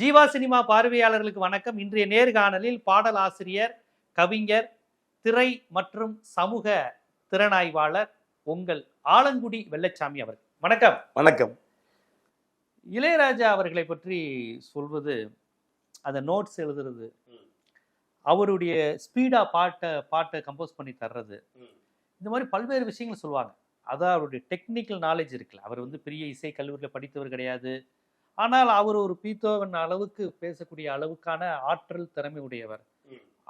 Jeeva cinema பார்வையாளர்களுக்கு வணக்கம். இன்றைய நேர்காணலில் பாடலாசிரியர், கவிஞர், திரை மற்றும் சமூக திறனாய்வாளர் உங்கள் ஆலங்குடி வெள்ளச்சாமி அவர்கள். வணக்கம். வணக்கம். இளையராஜா அவர்களை பற்றி சொல்வது, அந்த நோட்ஸ் எழுதுறது, அவருடைய ஸ்பீடா பாட்டை கம்போஸ் பண்ணி தர்றது, இந்த மாதிரி பல்வேறு விஷயங்கள் சொல்லுவாங்க. அதான் அவருடைய டெக்னிக்கல் நாலேஜ் இருக்குல்ல. அவர் பெரிய இசை கல்லூரியில் படித்தவர் கிடையாது. ஆனால் அவர் ஒரு பீத்தோவன் அளவுக்கு பேசக்கூடிய அளவுக்கான ஆற்றல் திறமை உடையவர்.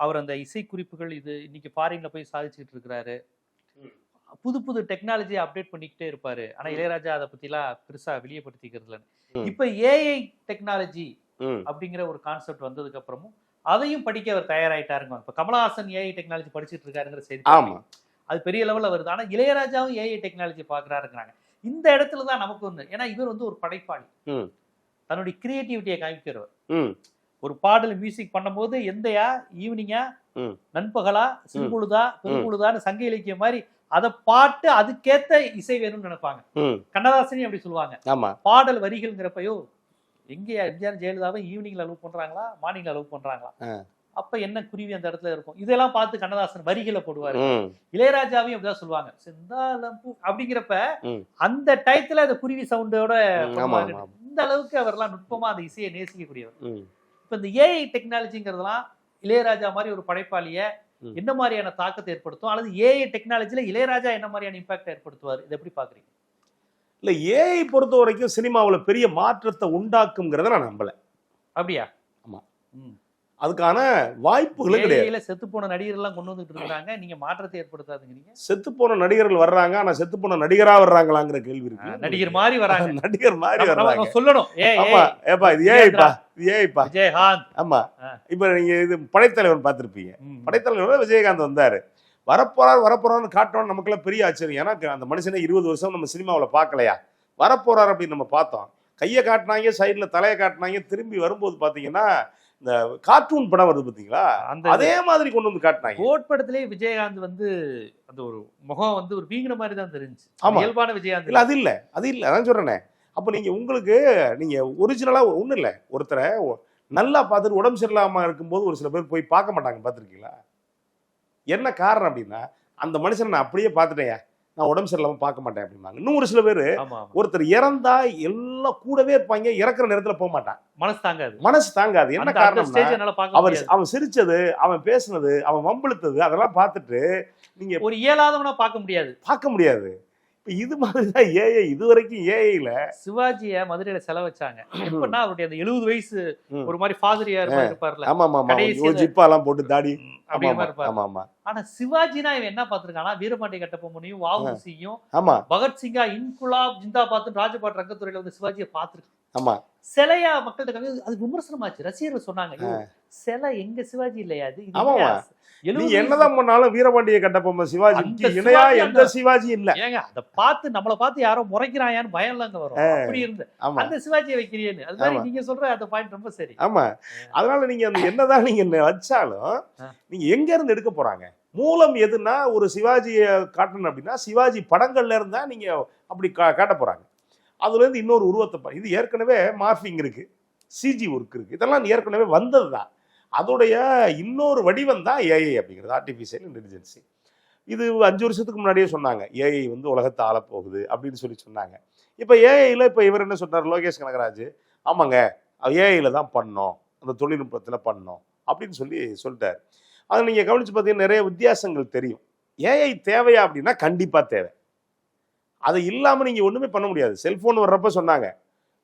அவர் அந்த இசை குறிப்புகள் இது இன்னைக்கு ஃபாரின்ல போய் சாதிச்சுட்டு இருக்கிறாரு. புது புது டெக்னாலஜியை அப்டேட் பண்ணிக்கிட்டே இருப்பாரு. ஆனா இளையராஜா அதை பத்திலாம் பெருசா வெளியப்படுத்திக்கிறது. இப்ப ஏஐ டெக்னாலஜி அப்படிங்கிற ஒரு கான்செப்ட் வந்ததுக்கு அப்புறமும் அதையும் படிக்க அவர் தயாராயிட்டாருங்க. இப்ப கமலஹாசன் ஏஐ டெக்னாலஜி படிச்சுட்டு இருக்காருங்கிற செய்தி அது பெரிய லெவல்ல வருது. ஆனா இளையராஜாவும் ஏஐ டெக்னாலஜி பாக்குறாருங்கிறாங்க. இந்த இடத்துலதான் நமக்கு ஒண்ணு, ஏன்னா இவர் ஒரு படைப்பாளி, தன்னுடைய கிரியேட்டிவிட்டியை காமிக்கிறவர். ஒரு பாடல் மியூசிக் பண்ணும்போது எந்தையா, ஈவினிங்கா, நண்பகலா, சிறுபொழுதா, பெரும்பொழுதான்னு சங்க இலக்கியம் மாதிரி அதை பாட்டு அதுக்கேத்த இசை வேணும்னு நினைப்பாங்க. கண்ணதாசனையும் அப்படி சொல்லுவாங்க. பாடல் வரிகள்ங்கிறப்பயோ எங்கேயா எம்ஜிஆர் ஜெயலலிதாவை ஈவினிங்ல லவ் பண்றாங்களா, மார்னிங்ல லவ் பண்றாங்களா, அப்ப என்ன குருவி அந்த இடத்துல இருக்கும், இதெல்லாம் பார்த்து கண்ணதாசன் வரிகளை போடுவாரு. இளையராஜாவையும் அப்படிதான் சொல்லுவாங்க, செந்தாளம் அப்படிங்கிறப்ப அந்த டயத்துல அந்த குருவி சவுண்டோட இந்த அளவுக்கு அவர்லாம் நுட்பமா அந்த இசையை நேசிக்கக்கூடியவர். இப்ப இந்த ஏஐ டெக்னாலஜிங்கிறதுலாம் இளையராஜா மாதிரி ஒரு படைப்பாளிய என்ன மாதிரியான தாக்கத்தை ஏற்படுத்தும், அல்லது ஏஐ டெக்னாலஜில இளையராஜா என்ன மாதிரியான இம்பாக்ட் ஏற்படுத்துவார், இதை எப்படி பாக்குறீங்க? இல்ல, ஏஐ பொறுத்த வரைக்கும் சினிமாவில் பெரிய மாற்றத்தை உண்டாக்குங்கிறத நான் நம்பல. அப்படியா? ஆமா, அதுக்கான வாய்ப்புகளும் கிடையாது. செத்து போன நடிகர்கள் எல்லாம் கொண்டு வந்துட்டு இருக்காங்க, நீங்க மாற்றத்தை ஏற்படுத்தாதுங்கிறீங்க. செத்து போன நடிகர்கள் வர்றாங்க, ஆனா செத்து போன நடிகரா வர்றாங்களாங்கிற கேள்வி இருக்கு. நடிகர் மாதிரி வராங்க, நடிகர் மாதிரி வர்றாங்க சொல்லணும். ஆமா, ஏப்பா இது ஏஐப்பா, இது ஏஐப்பா. விஜயகாந்த். ஆமா, இப்ப நீங்க இது படைத்தலைவர் பார்த்திருப்பீங்க. படைத்தலைவர் விஜயகாந்த் வந்தாரு, வரப்போறான்னு காட்டணும். நமக்குலாம் பெரிய ஆச்சரியம். ஏன்னா அந்த மனுஷனை 20 வருஷம் நம்ம சினிமாவில் பார்க்கலையா, வரப்போறாரு அப்படின்னு நம்ம பார்த்தோம். கையை காட்டினாங்க, சைட்ல தலையை காட்டினாங்க, திரும்பி வரும்போது பாத்தீங்கன்னா இந்த கார்ட்டூன் படம் வருது பாத்தீங்களா, அதே மாதிரி கொண்டு வந்து காட்டினாங்க. கோட் படத்திலே விஜயகாந்த் அந்த ஒரு முகம் ஒரு வீங்கின மாதிரி தான் தெரிஞ்சு. இயல்பான விஜயகாந்த் இல்ல, அது இல்ல அதான் சொல்றேனே. அப்ப நீங்க ஒரிஜினலா ஒண்ணும் இல்ல, ஒருத்தரை நல்லா பார்த்துட்டு உடம்பு சரியில்லாம இருக்கும்போது ஒரு சில பேர் போய் பார்க்க மாட்டாங்க, பார்த்துருக்கீங்களா? என்ன காரணம் அப்படின்னா, அந்த மனுஷன் நான் அப்படியே பார்த்துட்டேன், நான் உடம்பு சரியில்லாம பார்க்க மாட்டேன் அப்படின்னாங்க. இன்னும் ஒரு சில பேர் ஒருத்தர் இறந்தா எல்லாம் கூடவே இருப்பாங்க, இறக்குற நேரத்துல போக மாட்டான். மனசு தாங்காது. என்ன காரணம்? அவன் சிரிச்சது, அவன் பேசுனது, அவன் வம்பிழுத்தது, அதெல்லாம் பார்த்துட்டு நீங்க ஒரு இயலாதவனா பார்க்க முடியாது. இது மாதிரிதான் ஏஐ. இதுவரைக்கும் ஏஐல சிவாஜிய மதுரையில செலவச்சாங்க. எப்படின்னா அவருடைய அந்த 70 வயசு ஒரு மாதிரி ஃபாதரியா இருப்பார்ல. ஜிப்பாலாம் போட்டு தாடி. ஆனா சிவாஜினா இவன் என்ன பாத்துருக்கானா, வீரபாண்டிய கட்டபொம்மனையும் வஉசியும் பகத்சிங்கா இன்குலாப் ஜிந்தாபாத் ராஜபாட் ரங்கத்துறையில சிவாஜியை பாத்துருக்கான். சிலையா மக்கள்கிட்ட அது விமர்சனமாச்சு. ரசிகர்கள் சொன்னாங்க, சிலை எங்க சிவாஜி இல்லையா, நீ என்னதான் பண்ணாலும் வீரபாண்டிய கட்டபொம்ம சிவாஜி இணையா எந்த சிவாஜி இல்ல. ஏங்க அதை பார்த்து நம்மளை பார்த்து யாரோ முறைக்கிறாயான்னு பயம் இல்லங்க வரும். அப்படி இருந்து அந்த சிவாஜியை வைக்கிறீன்னு, அது மாதிரி நீங்க சொல்ற அந்த பாயிண்ட் ரொம்ப சரி. ஆமா, அதனால நீங்க என்னதான் நீங்க வச்சாலும் நீங்க எங்க இருந்து எடுக்க போறாங்க? மூலம் எதுனா ஒரு சிவாஜியை காட்டணும் அப்படின்னா சிவாஜி படங்கள்ல இருந்தா நீங்க அப்படி காட்ட போறாங்க. அதுல இருந்து இன்னொரு உருவத்தை, இது ஏற்கனவே மார்பிங் இருக்கு, சிஜி ஒர்க் இருக்கு, இதெல்லாம் ஏற்கனவே வந்ததுதான். அதோடைய இன்னொரு வடிவம் தான் ஏஐ அப்படிங்கிறது, ஆர்டிஃபிஷியல் இன்டெலிஜென்சி. இது 5 வருஷத்துக்கு முன்னாடியே சொன்னாங்க, ஏஐ உலகத்தை ஆளப்போகுது அப்படின்னு சொன்னாங்க. இப்போ ஏஐல இப்போ இவர் என்ன சொன்னார், லோகேஷ் கனகராஜ், ஆமாங்க ஏஐல தான் பண்ணோம், அந்த தொழில்நுட்பத்தில் பண்ணோம் அப்படின்னு சொல்லிட்டாரு. அதை நீங்கள் கவனிச்சு பார்த்தீங்கன்னா நிறைய வித்தியாசங்கள் தெரியும். ஏஐ தேவையா அப்படின்னா கண்டிப்பாக தேவை. அது இல்லாமல் நீங்கள் ஒன்றுமே பண்ண முடியாது. செல்ஃபோன் வர்றப்ப சொன்னாங்க,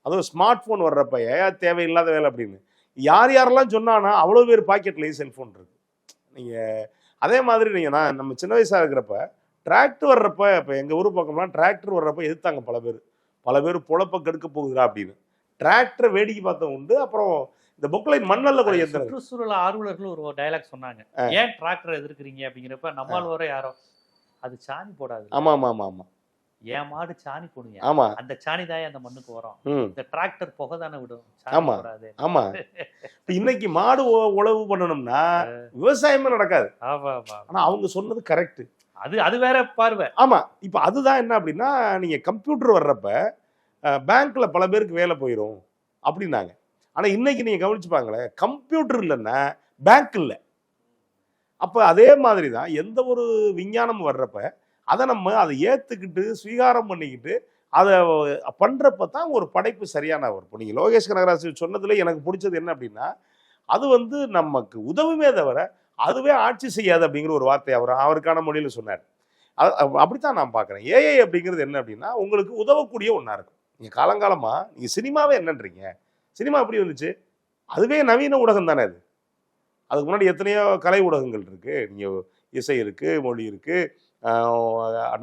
அதுவும் ஸ்மார்ட் ஃபோன் வர்றப்ப ஏஐ தேவையில்லாத வேலை அப்படின்னு யாரெல்லாம் சொன்னானா அவ்வளோ பேர் பாக்கெட்லேயும் செல்ஃபோன் இருக்கு. நீங்கள் அதே மாதிரி நீங்கள் நம்ம சின்ன வயசாக இருக்கிறப்ப டிராக்டர் வர்றப்ப, இப்போ எங்கள் ஊர் பக்கம்லாம் டிராக்டர் வர்றப்ப எதிர்த்தாங்க பல பேர் பொழப்ப கெடுக்க போகுதுடா அப்படின்னு. டிராக்டரை வேடிக்கை பார்த்தவங்க உண்டு. அப்புறம் இந்த பொக்லைன் மண்ணல்ல கூட எந்த சுற்றுச்சூழல் ஆர்வலர்கள் ஒரு டயலாக் சொன்னாங்க, ஏன் டிராக்டரை எதிர்க்கிறீங்க அப்படிங்கிறப்ப, நம்மால் வர யாரோ அது சாணி போடாது. ஆமா, என் மாடு சாணி போடுங்க, ஆமா அந்த சாணி தாய் அந்த மண்ணுக்கு வரும், இந்த டிராக்டர் புகை தானே விடும். ஆமா, இன்னைக்கு மாடு உழவு பண்ணணும்னா விவசாயமே நடக்காது. ஆனா அவங்க சொன்னது கரெக்ட். அது வேற பார்வை. ஆமா, இப்ப அதுதான் என்ன அப்படின்னா, நீங்க கம்ப்யூட்டர் வர்றப்ப பேங்க்ல பல பேருக்கு வேலை போயிடும் அப்படின்னாங்க. ஆனா இன்னைக்கு நீங்க கவனிச்சு பாங்களேன், கம்ப்யூட்டர் இல்லைன்னா பேங்க் இல்லை. அப்ப அதே மாதிரி தான் எந்த ஒரு விஞ்ஞானம் வர்றப்ப அதை ஏத்துக்கிட்டு ஸ்வீகாரம் பண்ணிக்கிட்டு அதை பண்றப்ப தான் ஒரு படைப்பு சரியான வரும். இப்போ நீங்க லோகேஷ் கனகராஜ் சொன்னதுல எனக்கு பிடிச்சது என்ன அப்படின்னா, அது நமக்கு உதவுமே தவிர அதுவே ஆட்சி செய்யாது அப்படிங்கிற ஒரு வார்த்தை அவருக்கான மொழியில சொன்னார். அப்படித்தான் நான் பார்க்குறேன். ஏஐ அப்படிங்கிறது என்ன அப்படின்னா, உங்களுக்கு உதவக்கூடிய ஒன்றா இருக்கும். நீங்கள் காலங்காலமாக நீங்கள் சினிமாவே என்னன்றீங்க, சினிமா எப்படி வந்துச்சு? அதுவே நவீன ஊடகம் தானே அது. அதுக்கு முன்னாடி எத்தனையோ கலை ஊடகங்கள் இருக்குது. நீங்கள் இசை இருக்குது, மொழி இருக்குது,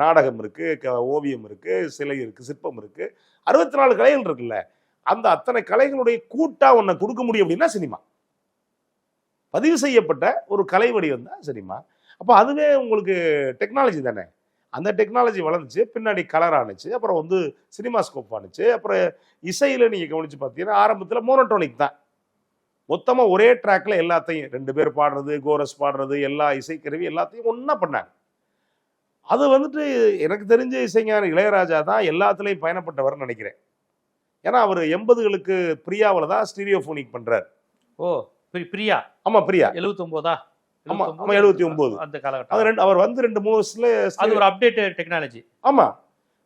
நாடகம் இருக்குது, ஓவியம் இருக்குது, சிலை இருக்குது, சிற்பம் இருக்குது, 64 கலைகள் இருக்குல்ல. அந்த அத்தனை கலைகளுடைய கூட்டாக ஒன்றை கொடுக்க முடியும் அப்படின்னா சினிமா. பதிவு செய்யப்பட்ட ஒரு கலை வடிவம் தான் சினிமா. அப்போ அதுவே உங்களுக்கு டெக்னாலஜி தானே. அந்த டெக்னாலஜி வளர்ந்துச்சு, பின்னாடி கலர் ஆணுச்சு, அப்புறம் சினிமா ஸ்கோப் ஆணுச்சு. அப்புறம் இசையில் நீங்கள் கவனித்து பார்த்தீங்கன்னா ஆரம்பத்தில் மோனோட்டோனிக் தான். மொத்தமாக ஒரே ட்ராக்ல எல்லாத்தையும் 2 பேர் பாடுறது, கோரஸ் பாடுறது, எல்லா இசைக்கருவி எல்லாத்தையும் ஒன்றா பண்ணாங்க. அது எனக்கு தெரிஞ்ச இசைஞானி இளையராஜா தான் எல்லாத்துலேயும் பயணப்பட்டவர்னு நினைக்கிறேன். ஏன்னா அவர் 80களுக்கு பிரியாவில் தான் ஸ்டீரியோஃபோனிக் பண்ணுறாரு. ஓ, பிரியா. ஆமாம், பிரியா 79. ஆமா 79 அந்த காலகட்டம். அவர் 2-3 வருஷத்துல அது ஒரு அப்டேட்டட் டெக்னாலஜி. ஆமா,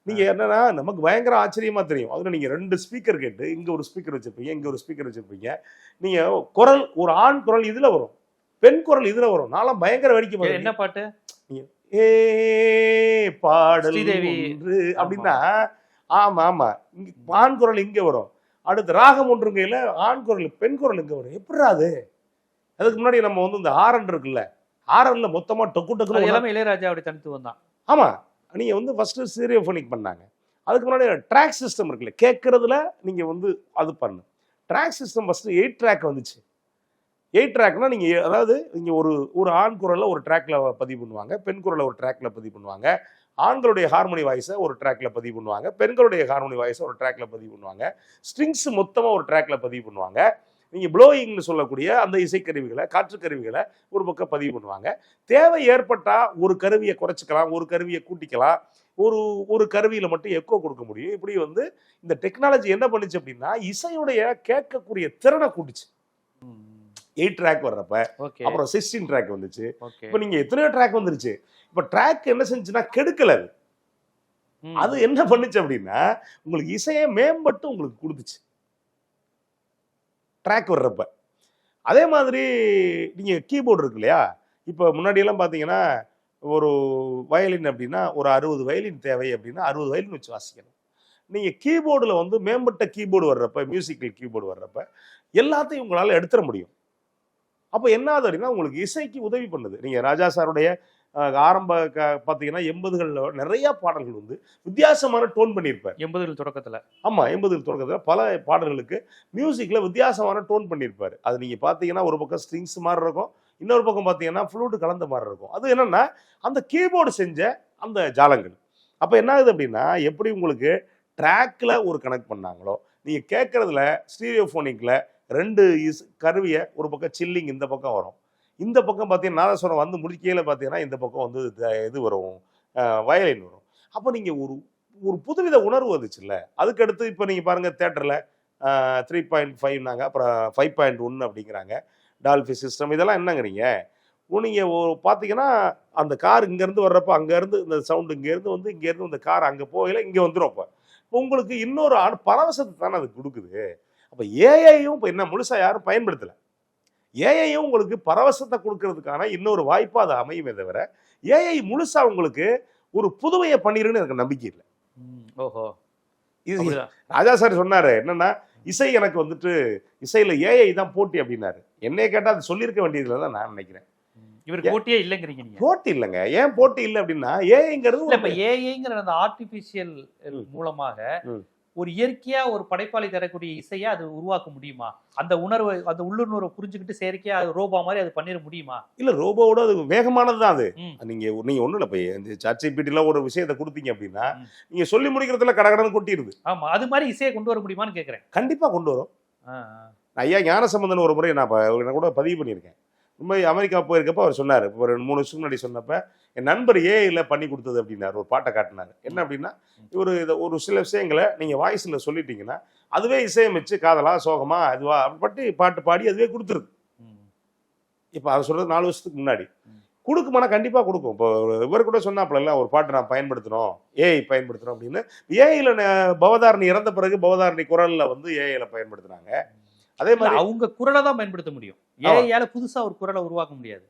நீங்க என்னன்னா நமக்கு பயங்கர ஆச்சரியமா தெரியும். அதுல நீங்க 2 ஸ்பீக்கர் கேட்டு இங்க ஒரு ஸ்பீக்கர் வச்சிருப்பீங்க, இங்க ஒரு ஸ்பீக்கர் வச்சிருப்பீங்க. நீங்க குரல், ஒரு ஆண் குரல் இதுல வரும், பெண் குரல் இதுல வரும். நான்லாம் பயங்கர வேடிக்கை. என்ன பாட்டு? ஏ பாடல் அப்படின்னா, ஆமா ஆமா, ஆண் குரல் இங்க வரும், அடுத்து ராகம் ஒன்றுங்கையில ஆண் குரல் பெண் குரல் இங்க வரும். எப்படிடா அது? அதுக்கு முன்னாடி நம்ம இந்த ஆரன் இருக்குல்ல, ஆரன்ல மொத்தமா டொக்கு டொக்கு எல்லாமே இளையராஜா அப்படி தனித்துவம் தான். ஆமா, நீங்க ஃபர்ஸ்ட் ஸ்டீரியோஃபோனிக் பண்ணாங்க. அதுக்கு முன்னாடி ட்ராக் சிஸ்டம் இருக்குல்ல, கேட்கறதுல நீங்க அது பண்ணு. ட்ராக் சிஸ்டம் ஃபர்ஸ்ட் 8 ட்ராக் வந்துச்சு. 8 ட்ராக்னா நீங்க அதாவது நீங்க ஒரு ஆண் குரலை ஒரு ட்ராக்ல பதிவு பண்ணுவாங்க, பெண் குரலை ஒரு ட்ராக்ல பதிவு பண்ணுவாங்க, ஆண்களுடைய ஹார்மோனி வாய்ஸை ஒரு ட்ராக்ல பதிவு பண்ணுவாங்க, பெண்களுடைய ஹார்மோனி வாய்ஸை ஒரு ட்ராக்ல பதிவு பண்ணுவாங்க, ஸ்ட்ரிங்ஸ் மொத்தமா ஒரு ட்ராக்ல பதிவு பண்ணுவாங்க. நீங்க ப்ளோயிங்னு சொல்லக்கூடிய அந்த இசைக்கருவிகளை, காற்று கருவிகளை ஒரு பக்கம் பதிவு பண்ணுவாங்க. தேவை ஏற்பட்டா ஒரு கருவியை குறைச்சிக்கலாம், ஒரு கருவியை கூட்டிக்கலாம், ஒரு கருவியில மட்டும் எக்கோ கொடுக்க முடியும். இப்படி இந்த டெக்னாலஜி என்ன பண்ணுச்சு அப்படின்னா, இசையுடைய கேட்கக்கூடிய திறனை கூட்டுச்சு. 8 ட்ராக் வர்றப்ப அப்புறம் 16 ட்ராக் வந்துச்சு. இப்ப நீங்க எத்தனையோ ட்ராக் வந்துருச்சு. இப்ப ட்ராக் என்ன செஞ்சுன்னா கெடுக்கல. அது என்ன பண்ணுச்சு அப்படின்னா, உங்களுக்கு இசையை மேம்பட்டு உங்களுக்கு கொடுத்துச்சு ட்ராக் வர்றப்ப. அதே மாதிரி நீங்க கீபோர்டு இருக்கு இல்லையா, இப்போ முன்னாடியெல்லாம் பார்த்தீங்கன்னா ஒரு வயலின் அப்படின்னா ஒரு 60 வயலின் தேவை அப்படின்னா 60 வயலின் வச்சு வாசிக்கணும். நீங்க கீபோர்டில் மேம்பட்ட கீபோர்டு வர்றப்ப, மியூசிக்கல் கீபோர்டு வர்றப்ப எல்லாத்தையும் உங்களால் எடுத்துட முடியும். அப்போ என்ன ஆகுது அப்படின்னா, உங்களுக்கு இசைக்கு உதவி பண்ணுது. நீங்க ராஜா சாருடைய ஆரம்ப பார்த்தீங்கன்னா 80களில் நிறைய பாடல்கள் வித்தியாசமான டோன் பண்ணியிருப்பார். 80கள் தொடக்கத்தில். ஆமா, 80கள் தொடக்கத்தில் பல பாடல்களுக்கு மியூசிக்ல வித்தியாசமான டோன் பண்ணியிருப்பார். அது நீங்க பார்த்தீங்கன்னா ஒரு பக்கம் ஸ்ட்ரிங்ஸ் மாதிரி இருக்கும், இன்னொரு பக்கம் பார்த்தீங்கன்னா ஃப்ளூட் கலந்த மாதிரி இருக்கும். அது என்னன்னா அந்த கீபோர்டு செஞ்ச அந்த ஜாலங்கள். அப்போ என்ன ஆகுது அப்படின்னா, எப்படி உங்களுக்கு ட்ராக்ல ஒரு கனெக்ட் பண்ணாங்களோ, நீங்க கேட்கறதுல ஸ்டீரியோஃபோனிக்ல 2 கருவியை ஒரு பக்கம் சில்லிங் இந்த பக்கம் வரும், இந்த பக்கம் பார்த்தீங்கன்னா நாதஸ்வரம் முடிக்கையில பார்த்தீங்கன்னா இந்த பக்கம் இது வரும், வயலின் வரும். அப்போ நீங்க ஒரு புதுவித உணர்வு வந்துச்சுல்ல. அதுக்கடுத்து இப்போ நீங்க பாருங்க தியேட்டர்ல 3.5நாங்க, அப்புறம் 5.1 அப்படிங்கிறாங்க, டால்பி சிஸ்டம், இதெல்லாம் என்னங்கிறீங்க. நீங்க பார்த்தீங்கன்னா அந்த கார் இங்கேருந்து வர்றப்ப அங்கேருந்து இந்த சவுண்டு இங்கேருந்து இங்கேருந்து இந்த கார் அங்கே போகல இங்கே வந்துடும். இப்போ உங்களுக்கு இன்னொரு பரவசத்தை தானே அது கொடுக்குது. அப்போ ஏஐயும் இப்போ என்ன முழுசாக யாரும் பயன்படுத்தலை. ஏஐயும் உங்களுக்கு பரவசத்தை கொடுக்கறதுக்கான இன்னொரு வாய்ப்பா அது அமையுமே தவிர, ஏஐ முழுசா உங்களுக்கு ஒரு புதுமையை பண்ணிருன்னு எனக்கு நம்பிக்கை இல்லை. ஓஹோ, இது ராஜா சார் சொன்னாரு என்னன்னா, இசை எனக்கு இசையில ஏஐ தான் போட்டி அப்படின்னாரு. என்னைய கேட்டா அது சொல்லியிருக்க வேண்டியதுல தான் நான் நினைக்கிறேன். இவருக்கு போட்டியே இல்லைங்கிறீங்க நீங்க? போட்டி இல்லைங்க. ஏன் போட்டி இல்லை அப்படின்னா, ஏஐங்கிறது இப்ப ஏஐங்கிற அந்த ஆர்டிபிஷியல் மூலமாக ஒரு இயற்கையா ஒரு படைப்பாளி தரக்கூடிய இசையா அது உருவாக்க முடியுமா? அந்த உணர்வை, அந்த உள்ளுணர்வை புரிஞ்சுக்கிட்டு செயற்கையா ரோபோ மாதிரி அது பண்ணிட முடியுமா? இல்ல, ரோபோவோட அது வேகமானது தான் அது. நீங்க ஒண்ணும் இல்ல, இந்த ChatGPT ஒரு விஷயத்தை கொடுத்தீங்க அப்படின்னா நீங்க சொல்லி முடிக்கிறதுல கடகடன்னு கொட்டிடுது. ஆமா, அது மாதிரி இசையை கொண்டு வர முடியுமான்னு கேட்கிறேன். கண்டிப்பா கொண்டு வரும். ஐயா ஞானசம்பந்தன் ஒரு முறை நான் கூட பதிவு பண்ணியிருக்கேன். ரொம்ப அமெரிக்கா போயிருக்கப்ப அவர் சொன்னார், இப்போ 2-3 வருஷத்துக்கு முன்னாடி சொன்னப்ப என் நண்பர் ஏஐல பண்ணி கொடுத்தது அப்படின்னாரு. ஒரு பாட்டை காட்டினார். என்ன அப்படின்னா, இவர் இதை ஒரு சில விஷயங்களை நீங்கள் வாய்ஸில் சொல்லிட்டீங்கன்னா அதுவே இசையமைச்சு காதலா சோகமா அதுவா அப்படி பாட்டு பாடி அதுவே கொடுத்துருது. இப்போ அதை சொல்றது 4 வருஷத்துக்கு முன்னாடி கொடுக்குமானா கண்டிப்பாக கொடுக்கும். இப்போ இவர் கூட சொன்னாப்புல ஒரு பாட்டு நான் பயன்படுத்தணும், ஏஐ பயன்படுத்தணும் அப்படின்னு. ஏஐல பவதாரணி இறந்த பிறகு பவதாரணி குரல்ல வந்து ஏஐல பயன்படுத்தினாங்க. அதே மாதிரி அவங்க குரலை தான் பயன்படுத்த முடியும். ஏஐயால புதுசா ஒரு குரலை உருவாக்க முடியாது.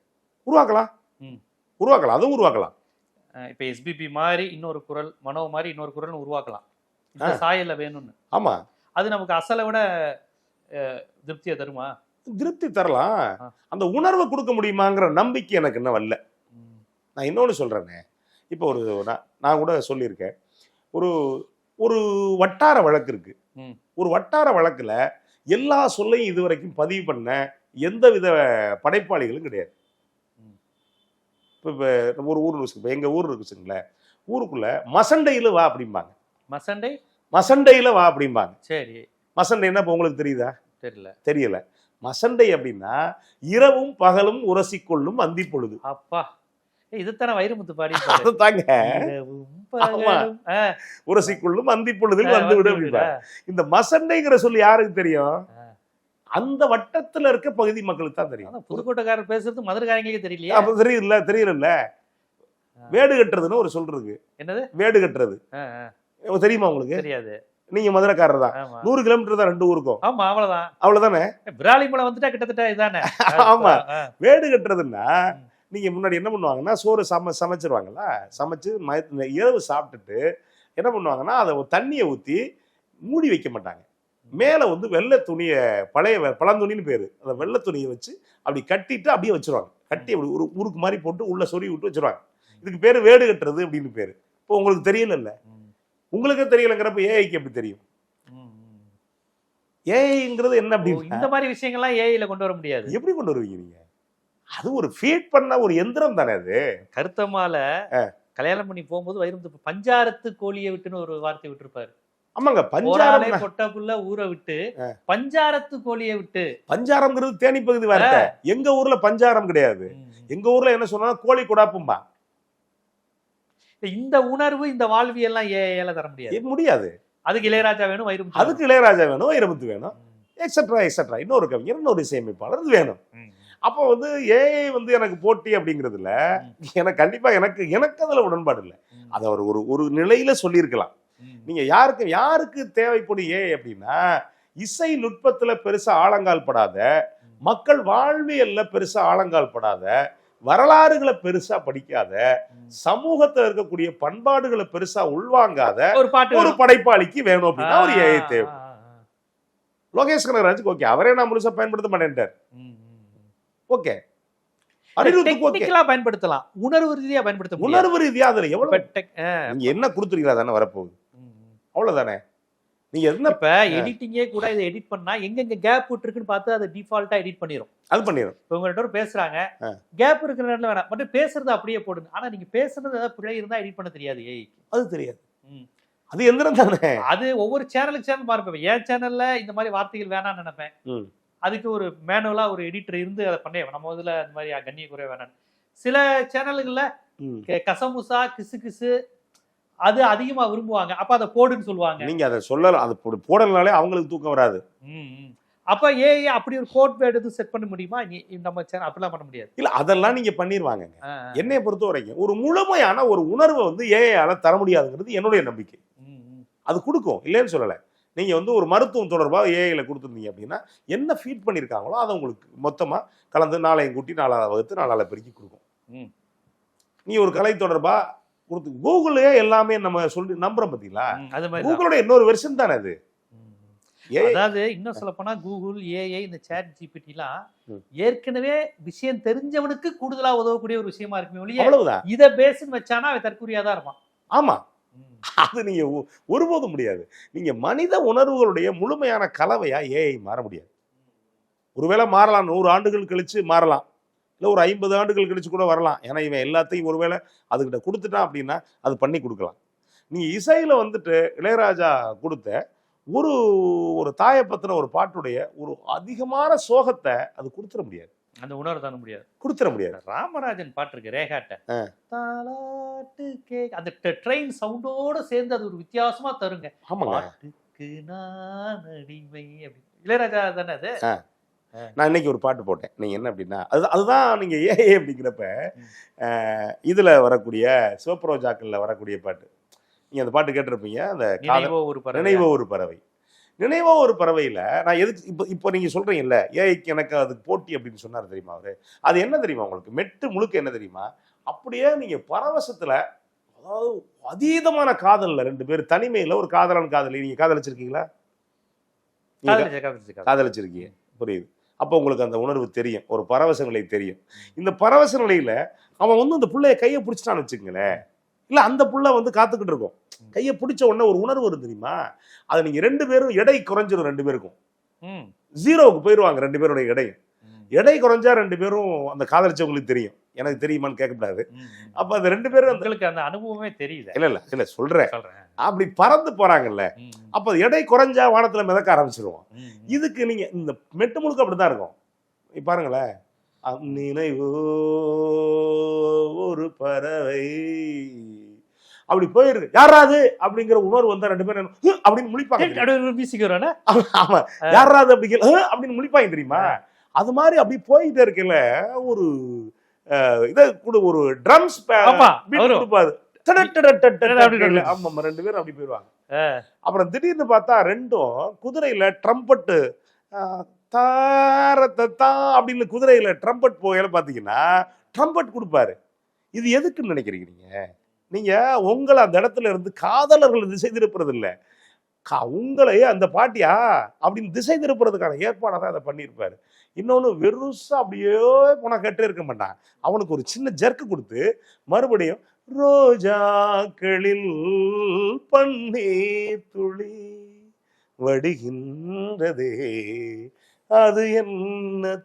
உருவாக்கலாம், அதுவும் உருவாக்கலாம். இப்ப எஸ்பிபி மாதிரி இன்னொரு குரல், மனோ மாதிரி இன்னொரு குரல் உருவாக்கலாம். இந்த சாயல்ல வேணும்னு. ஆமா, அது நமக்கு அசலை விட திருப்தியை தருமா? திருப்தி தரலாம். அந்த உணர்வை கொடுக்க முடியுமாங்கிற நம்பிக்கை எனக்கு இன்னும் வரல. நான் இன்னொன்று சொல்றேனே, இப்போ ஒரு நான் கூட சொல்லியிருக்கேன், ஒரு ஒரு வட்டார வழக்கு இருக்கு. ஒரு வட்டார வழக்குல எல்லா சொல்லையும் இதுவரைக்கும் பதிவு பண்ண எந்தவித படைப்பாளிகளும் கிடையாது. இப்போ ஒரு ஊர் இருக்கு, எங்க ஊர் இருக்குச்சுங்களேன், ஊருக்குள்ள மசண்டையில வா அப்படிம்பாங்க. மசண்டையில வா அப்படிம்பாங்க. சரி, மசண்டைன்னா இப்போ உங்களுக்கு தெரியுதா? தெரியல. மசண்டை அப்படின்னா இரவும் பகலும் உரசிக்கொள்ளும் அந்தி பொழுது. அப்பா, இதுதானே வைரமுத்து பாடி தாங்க, உரசிக்கொள்ளும் அந்தி பொழுதில் வந்து விடு அப்படின்னா. இந்த மசண்டைங்கிற சொல்லி யாருக்கு தெரியும்? அந்த வட்டத்துல இருக்க பகுதி மக்களுக்கு தான் தெரியும். புதுக்கோட்டைக்காரர் பேசுறது மதுரைக்காரங்களுக்கே தெரியலையா? அப்ப தெரியல. வேடு கட்டுறதுன்னு ஒரு சொல்றது. என்னது வேடு கட்டுறது? தெரியுமா உங்களுக்கு? தெரியாது. நீங்க மதுரைக்காரர் தான். 100 கிலோமீட்டர் தான் 2 ஊருக்கும். ஆமா, அவ்வளவுதான். அவ்வளவுதானே. விராலிமலை வந்துட்டா கிட்டத்தட்ட இதானே. ஆமா, வேடு கட்டுறதுன்னா நீங்க முன்னாடி என்ன பண்ணுவாங்கன்னா, சோறு சமைச்சிருவாங்கல்ல, சமைச்சு இரவு சாப்பிட்டுட்டு என்ன பண்ணுவாங்கன்னா, அதை தண்ணியை ஊத்தி மூடி வைக்க மாட்டாங்க. மேல வந்து வெள்ளை துணியை, பழைய பழந்துணின்னு பேரு, அந்த வெள்ளை துணியை வச்சு அப்படி கட்டிட்டு அப்படியே வச்சிருவாங்க. கட்டி அப்படி ஒரு உருக்கு மாதிரி போட்டு உள்ள சொருவி விட்டு வச்சிருவாங்க. இதுக்கு பேரு வேடு கட்டுறது அப்படின்னு பேரு. இப்போ உங்களுக்கு தெரியல, உங்களுக்கே தெரியலங்கிறப்ப ஏஐக்கு எப்படி தெரியும்? ஏஐங்கிறது என்ன அப்படின்னு இந்த மாதிரி விஷயங்கள்லாம் ஏஐல கொண்டு வர முடியாது. எப்படி கொண்டு வருவீங்க நீங்க? அது ஒரு ஃபீட் பண்ண ஒரு எந்திரம் தானே அது. கருத்தமால கல்யாணம் பண்ணி போகும்போது வைரமுத்து பஞ்சாரத்து கோழியை விட்டுன்னு ஒரு வார்த்தை விட்டுருப்பாரு. ஆமாங்க, பஞ்சாரம் கொட்டக்குள்ள ஊரை விட்டு பஞ்சாரத்து கோழியை விட்டு. பஞ்சாரம்ங்கிறது தேனி பகுதி வார்த்தை. எங்க ஊர்ல பஞ்சாரம் கிடையாது. எங்க ஊர்ல என்ன சொன்னா கோழி குடாப்பும்பா. இந்த உணர்வு, இந்த வாழ்வியெல்லாம் ஏஐல தர முடியாது. அதுக்கு இளையராஜா வேணும், வைரமுத்து. அதுக்கு இளையராஜா வேணும், வைரமுத்து வேணும், எக்ஸெட்ரா. இன்னொரு கவிஞர், இன்னொரு இசையமைப்பாளர் வேணும். அப்போ வந்து ஏஐ வந்து எனக்கு போட்டி அப்படிங்கிறதுல எனக்கு கண்டிப்பா எனக்கு அதுல உடன்பாடு இல்லை. அதை அவர் ஒரு நிலையில சொல்லியிருக்கலாம். நீங்க யாருக்கு தேவைப்படும் ஏஐ அப்படின்னா, இசை நுட்பத்துல பெருசா ஆழங்கால் படாத, மக்கள் வாழ்வியல்ல பெருசா ஆழங்கால் படாத, வரலாறுகளை பெருசா படிக்காத, சமூகத்துல இருக்கக்கூடிய பண்பாடுகளை பெருசா உள்வாங்காத ஒரு படைப்பாளிக்கு வேணும் அப்படின்னா ஒரு ஏஐ தேவை. லோகேஷ் கனகராஜுக்கு ஓகே, அவரே நான் முழுசா பயன்படுத்த மாட்டேன்ட்டார். ஓகே, பயன்படுத்தலாம், உணர்வு ரீதியா பயன்படுத்த. உணர்வு ரீதியா அதுல எவ்வளவு நீங்க என்ன கொடுத்துருக்கீங்களா தானே வரப்போகுது, அவ்வளவுதானே. நீங்க என்ன இப்ப எடிட்டிங்கே கூட இதை எடிட் பண்ணா எங்க கேப் விட்டுருக்குன்னு பார்த்து அதை டிஃபால்ட்டா எடிட் பண்ணிரும். அது பண்ணிரும். இப்போ உங்கள்ட்ட பேசுறாங்க, கேப் இருக்கிற நேரத்துல வேணாம், பட் பேசுறது அப்படியே போடுங்க. ஆனா நீங்க பேசுறது ஏதாவது பிழை இருந்தா எடிட் பண்ண தெரியாது ஏஐக்கு. அது தெரியாது. அது எந்திரம் தானே. அது ஒவ்வொரு சேனலுக்கு சேனல் பார்ப்பேன். என் சேனல்ல இந்த மாதிரி வார்த்தைகள் வேணாம்னு நினைப்பேன். அதுக்கு ஒரு மேனுவலா ஒரு எடிட்டர் இருந்து அதை பண்ண நம்ம இதுல இந்த மாதிரி கண்ணிய குறைய வேணாம். சில சேனல்கள்ல கசமுசா கிசு அது அதிகமா விரும்புவாங்க. அப்ப அதை போடுன்னு சொல்லுவாங்க. நீங்க அதை சொல்லலாம், அது போடலனாலே அவங்களுக்கு தூக்கம் வராது. அப்ப ஏஐ அப்படி ஒரு கோட் வேர்ட் எதுவும் செட் பண்ண முடியுமா? நம்ம சேனல் அப்படிலாம் பண்ண முடியாது. இல்ல, அதெல்லாம் நீங்க பண்ணிடுவாங்க. என்னைய பொறுத்த வரைக்கும் ஒரு முழுமையான ஒரு உணர்வை வந்து ஏஐயால தர முடியாதுங்கிறது என்னுடைய நம்பிக்கை. அது கொடுக்கும், இல்லைன்னு சொல்லலை. நீங்க வந்து ஒரு மருத்துவம் தொடர்பாக ஏஐல கொடுத்துருந்தீங்க அப்படின்னா என்ன ஃபீட் பண்ணியிருக்காங்களோ அதை உங்களுக்கு மொத்தமா கலந்து 4 கூட்டி 4 வகுத்து 4 பெருக்கி கொடுக்கும். நீ ஒரு கலை தொடர்பா கொடுத்து கூகுளே எல்லாமே நம்ம சொல்லி நம்புறோம் பார்த்தீங்களா? கூகுளோட இன்னொரு வெர்ஷன் தானே அது. அதாவது இன்னும் சொல்ல போனா கூகுள், ஏஐ, இந்த சாட் ஜிபிடி எல்லாம் ஏற்கனவே விஷயம் தெரிஞ்சவனுக்கு கூடுதலா உதவக்கூடிய ஒரு விஷயமா இருக்குமே ஒழிய இதை பேஸ்ன்னு வச்சானா அவன் தற்கூரியாதான் இருப்பான். ஆமா, அது நீங்க ஒருபோதும் முடியாது. நீங்க மனித உணர்வுகளுடைய முழுமையான கலவையா ஏஐ மாற முடியாது. ஒருவேளை மாறலாம், 100 ஆண்டுகள் கழிச்சு மாறலாம், இல்லை ஒரு 50 ஆண்டுகள் கழிச்சு கூட வரலாம். ஏன்னா இவன் எல்லாத்தையும் ஒருவேளை அதுகிட்ட கொடுத்துட்டான் அப்படின்னா அது பண்ணி கொடுக்கலாம். நீங்க இசையில வந்துட்டு இளையராஜா கொடுத்த ஒரு தாயை பத்தின ஒரு பாட்டுடைய ஒரு அதிகமான சோகத்தை அது கொடுத்துட முடியாது. அந்த உணர்வு தான முடியாது, கொடுத்துட முடியாது. ராமராஜன் பாட்டு இருக்கு ரேகாட்ட, தாலாட்டு அந்த ட்ரெயின் சவுண்டோட சேர்ந்து அது ஒரு வித்தியாசமா தருங்க. ஆமாங்க, பாட்டுக்கு நான் அடிமை அப்படி. இளையராஜா தானே அது. நான் இன்னைக்கு ஒரு பாட்டு போட்டேன். நீங்க என்ன அப்படின்னா அதுதான் நீங்க ஏஏ அப்படிங்கிறப்ப இதுல வரக்கூடிய சிவப்புரோஜாக்கள்ல வரக்கூடிய பாட்டு, நீங்க அந்த பாட்டு கேட்டிருப்பீங்க. அந்த நினைவோ ஒரு பறவை. நினைவோ ஒரு பறவை. நினைவோ ஒரு பறவையில நான் எதுக்கு இப்போ நீங்க சொல்றீங்கல்ல ஏஐக்கு எனக்கு அதுக்கு போட்டி அப்படின்னு சொன்னார் தெரியுமா அவரு? அது என்ன தெரியுமா உங்களுக்கு? மெட்டு முழுக்க என்ன தெரியுமா? அப்படியே நீங்க பரவசத்துல, அதாவது அதீதமான காதல்ல 2 பேர் தனிமையில ஒரு காதலன் காதலி. நீங்க காதலிச்சிருக்கீங்களா? காதலிச்சிருக்கீங்க, புரியுது. அப்போ உங்களுக்கு அந்த உணர்வு தெரியும், ஒரு பரவச நிலை தெரியும். இந்த பரவச நிலையில அவன் வந்து அந்த புள்ளைய கையை பிடிச்சிட்டான்னு வச்சுக்கங்களேன், இல்ல அந்த புள்ள வந்து காத்துக்கிட்டு இருக்கும், கையை பிடிச்ச உடனே ஒரு உணர்வு வரும் தெரியுமா? அது நீங்க 2 பேரும் எடை குறைஞ்சிடும், 2 பேருக்கும் ஜீரோவுக்கு போயிடுவாங்க. 2 பேருடைய எடை குறைஞ்சா 2 பேரும் அந்த காதலிச்சவங்களுக்கு தெரியும். எனக்கு தெரியுமான்னு கேட்கக்கூடாது. அப்ப அந்த 2 பேரும் உங்களுக்கு அந்த அனுபவமே தெரியுது. இல்ல சொல்றேன், அப்படி பறந்து போறாங்கல்ல, அப்ப எடை குறைஞ்சா வானத்துல மிதக்க ஆரம்பிச்சிருவோம். இதுக்கு நீங்க இந்த மெட்டு முழுக்க அப்படிதான் இருக்கும். பாருங்களேன், நினைவோ ஒரு பறவை அப்படி போயிருக்கு, யாராது அப்படிங்கிற உணர்வு வந்தா 2 பேரும் அப்படின்னு முழிப்பாங்க. ஆமா, யாராது அப்படின்னு முழிப்பாங்க தெரியுமா? அது மாதிரி அப்படி போயிட்டே இருக்கல, ஒரு இதை கூட ஒரு ட்ரம்ஸ் கொடுப்பாரு, 2 பேரும் அப்படி போயிடுவாங்க. அப்புறம் திடீர்னு பார்த்தா 2ம் குதிரையில ட்ரம்பட்டு தாரத்தா அப்படின்னு குதிரையில ட்ரம்பட் போகையில பாத்தீங்கன்னா ட்ரம்பட் கொடுப்பாரு. இது எதுக்குன்னு நினைக்கிறீங்க நீங்க? உங்களை அந்த இடத்துல இருந்து காதலர்கள் திசை திருப்புறது இல்ல, உங்களை அந்த பாட்டியா அப்படின்னு திசை திருப்புறதுக்கான ஏற்பாடை தான் அதை பண்ணியிருப்பாரு. இன்னொன்னு வெறுசா அப்படியே போனா கேட்டே இருக்க மாட்டான், அவனுக்கு ஒரு சின்ன ஜர்க்கு கொடுத்து மறுபடியும் ரோஜாக்களில் பன்னீர் துளி வடிகின்றதே அது என்ன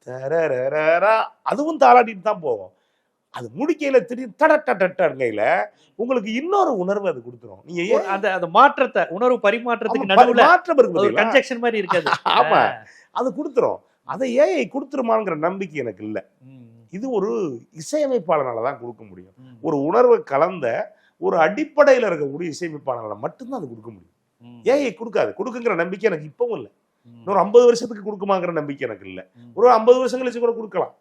தரரரா, அதுவும் தாளாட்டிட்டு தான் போகும். அது முடிக்கையில திடீர்னு தடட்டட்டையில உங்களுக்கு இன்னொரு உணர்வு அது கொடுத்துரும். நீங்க அந்த மாற்றத்தை, உணர்வு பரிமாற்றத்துக்கு நடுவுல மாற்றம் இருக்கு, கன்ஜெக்ஷன் மாதிரி இருக்காது. ஆமா, அது கொடுத்துரும். அதை ஏஐ கொடுத்துருமாங்கிற நம்பிக்கை எனக்கு இல்லை. இது ஒரு இசையமைப்பாளனால தான் கொடுக்க முடியும். ஒரு உணர்வு கலந்த ஒரு அடிப்படையில் இருக்கக்கூடிய இசையமைப்பாளனால மட்டும்தான் அது கொடுக்க முடியும். ஏஐ கொடுக்காது. கொடுக்குங்கிற நம்பிக்கை எனக்கு இப்பவும் இல்லை. இன்னொரு 50 வருஷத்துக்கு கொடுக்குமாங்கிற நம்பிக்கை எனக்கு இல்லை. ஒரு 50 வருஷம் கழிச்சு கூட கொடுக்கலாம்.